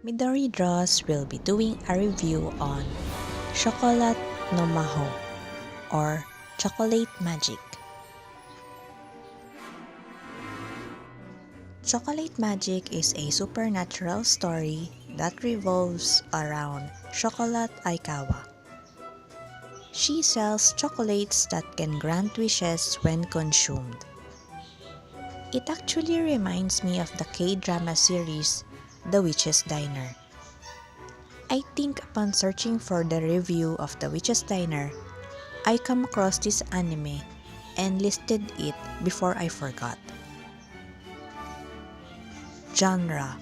Midori Draws will be doing a review on Chocolate no Maho or Chocolate Magic. Chocolate Magic is a supernatural story that revolves around Chocolate Aikawa. She sells chocolates that can grant wishes when consumed. It actually reminds me of the K-drama series The Witch's Diner. I think upon searching for the review of The Witch's Diner, I come across this anime and listed it before I forgot. Genre: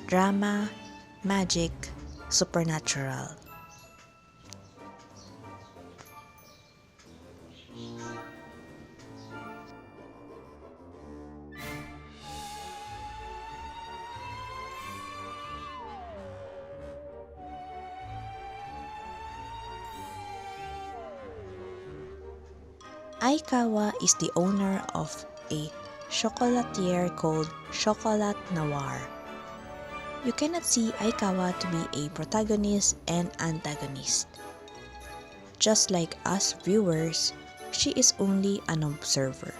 drama, magic, supernatural. Aikawa is the owner of a chocolatier called Chocolat Noir. You cannot see Aikawa to be a protagonist and antagonist. Just like us viewers, she is only an observer.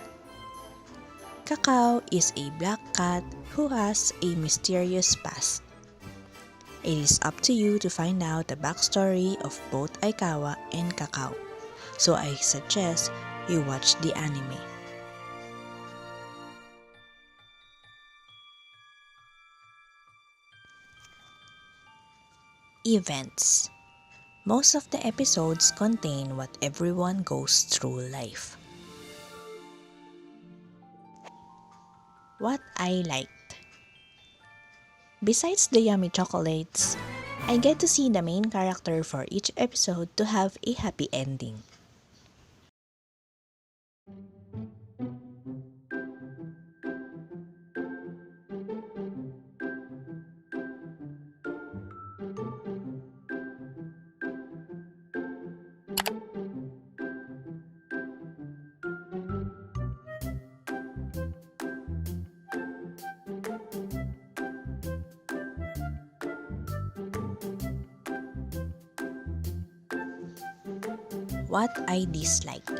Kakao is a black cat who has a mysterious past. It is up to you to find out the backstory of both Aikawa and Kakao, so I suggest you watch the anime. Events: most of the episodes contain what everyone goes through life. What I liked: besides the yummy chocolates, I get to see the main character for each episode to have a happy ending. What I disliked: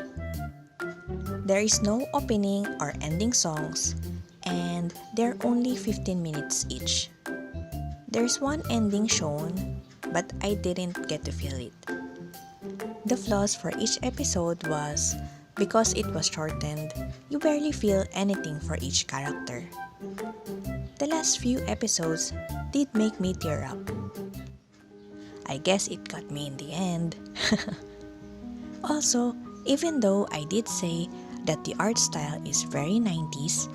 there is no opening or ending songs, and they're only 15 minutes each. There's one ending shown, but I didn't get to feel it. The flaws for each episode was, because it was shortened, you barely feel anything for each character. The last few episodes did make me tear up. I guess it got me in the end. Also, even though I did say that the art style is very 90s,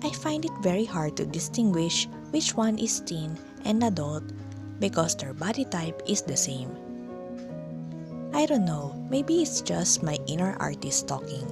I find it very hard to distinguish which one is teen and adult because their body type is the same. I don't know, maybe it's just my inner artist talking.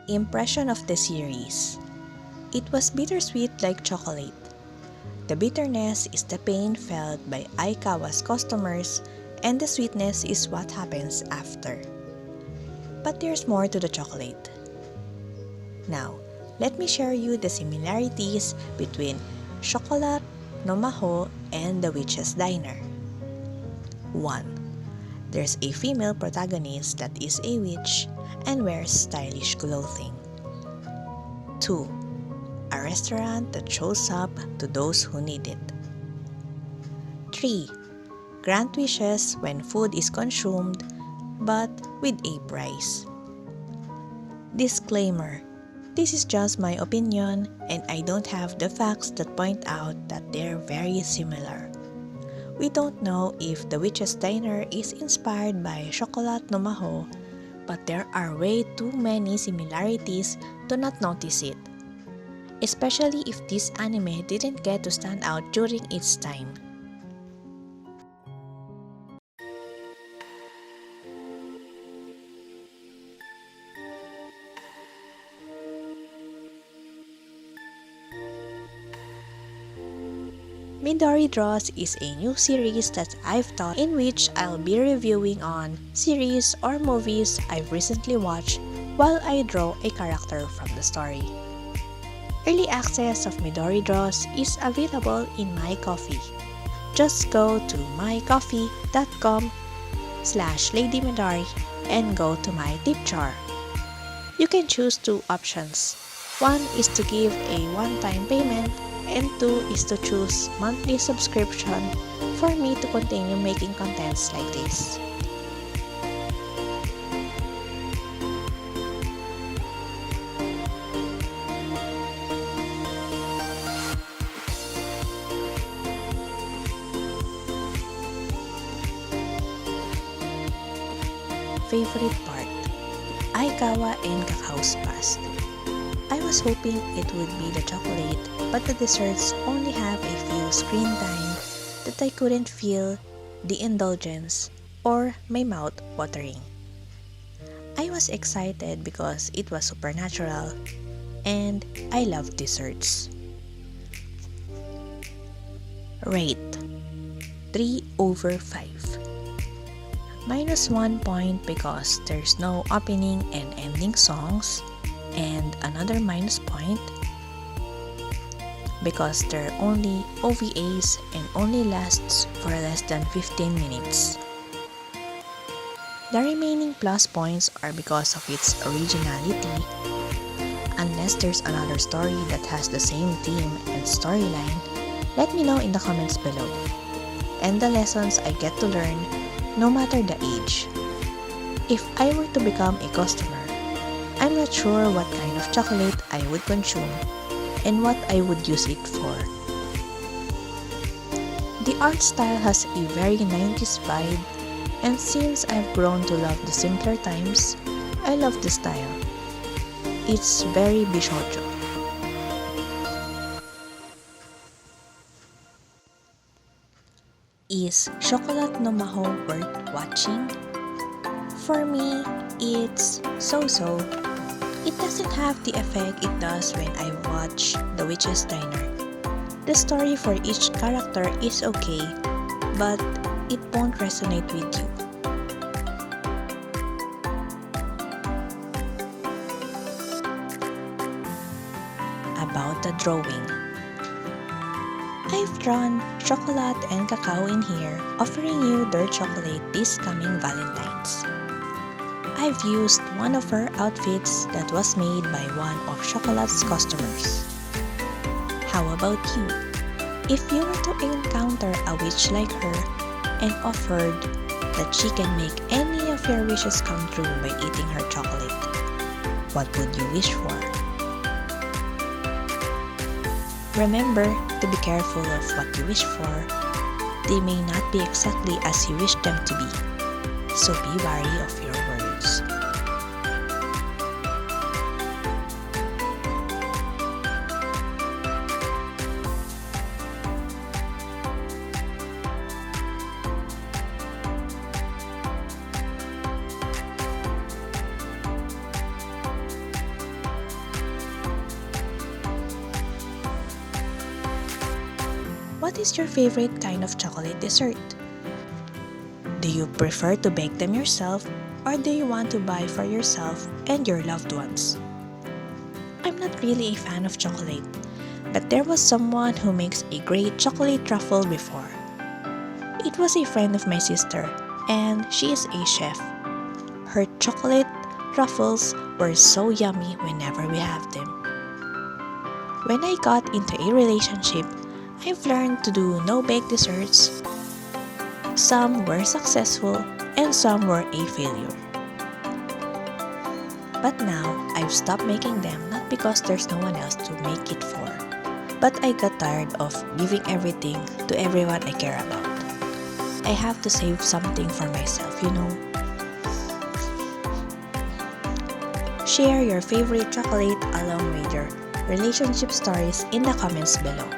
Impression of the series: it was bittersweet like chocolate. The bitterness is the pain felt by Aikawa's customers, and the sweetness is what happens after. But there's more to the chocolate. Now, let me share you the similarities between Chocolate no Maho and The Witch's Diner. 1. There's a female protagonist that is a witch and wears stylish clothing. 2. A restaurant that shows up to those who need it. 3. Grant wishes when food is consumed, but with a price. Disclaimer: This is just my opinion, and I don't have the facts that point out that they're very similar. We don't know if the Witch's Diner is inspired by Chocolate no Maho, but there are way too many similarities to not notice it. Especially if this anime didn't get to stand out during its time. Midori Draws is a new series that I've taught, in which I'll be reviewing on series or movies I've recently watched while I draw a character from the story. Early access of Midori Draws is available in My Coffee. Just go to mycoffee.com/LadyMidori and go to my tip jar. You can choose two options. One is to give a one-time payment, and two is to choose monthly subscription for me to continue making contents like this. Favorite part: Aikawa and Cacao Past. I was hoping it would be the chocolate, but the desserts only have a few screen time that I couldn't feel the indulgence or my mouth watering. I was excited because it was supernatural, and I love desserts. Rate: 3/5. -1 point because there's no opening and ending songs, and another minus point because they're only OVAs and only lasts for less than 15 minutes. The remaining plus points are because of its originality. Unless there's another story that has the same theme and storyline, let me know in the comments below. And the lessons I get to learn, no matter the age. If I were to become a customer, I'm not sure what kind of chocolate I would consume and what I would use it for. The art style has a very 90s vibe, and since I've grown to love the simpler times, I love the style. It's very bishoujo. Is Chocolate no Maho worth watching? For me, it's so-so. It doesn't have the effect it does when I watch The Witch's Diner. The story for each character is okay, but it won't resonate with you. About the drawing. I've drawn chocolate and cacao in here, offering you their chocolate this coming Valentine's. I've used one of her outfits that was made by one of Chocolate's customers. How about you? If you were to encounter a witch like her and offered that she can make any of your wishes come true by eating her chocolate, what would you wish for? Remember to be careful of what you wish for. They may not be exactly as you wish them to be, so be wary of your words. What is your favorite kind of chocolate dessert? Do you prefer to bake them yourself, or do you want to buy for yourself and your loved ones? I'm not really a fan of chocolate, but there was someone who makes a great chocolate truffle before. It was a friend of my sister, and she is a chef. Her chocolate truffles were so yummy whenever we have them. When I got into a relationship, I've learned to do no-bake desserts. Some were successful and some were a failure. But now, I've stopped making them not because there's no one else to make it for, but I got tired of giving everything to everyone I care about. I have to save something for myself, you know. Share your favorite chocolate along with your relationship stories in the comments below.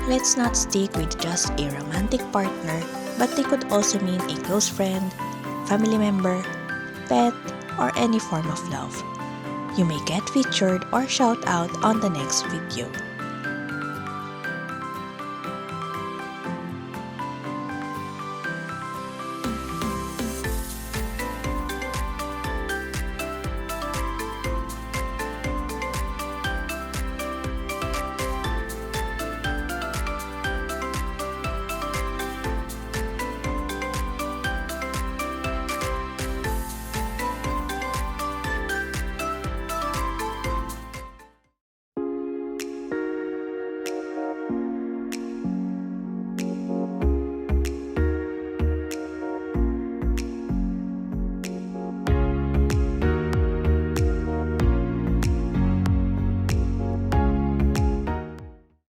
Let's not stick with just a romantic partner, but they could also mean a close friend, family member, pet, or any form of love. You may get featured or shout out on the next video.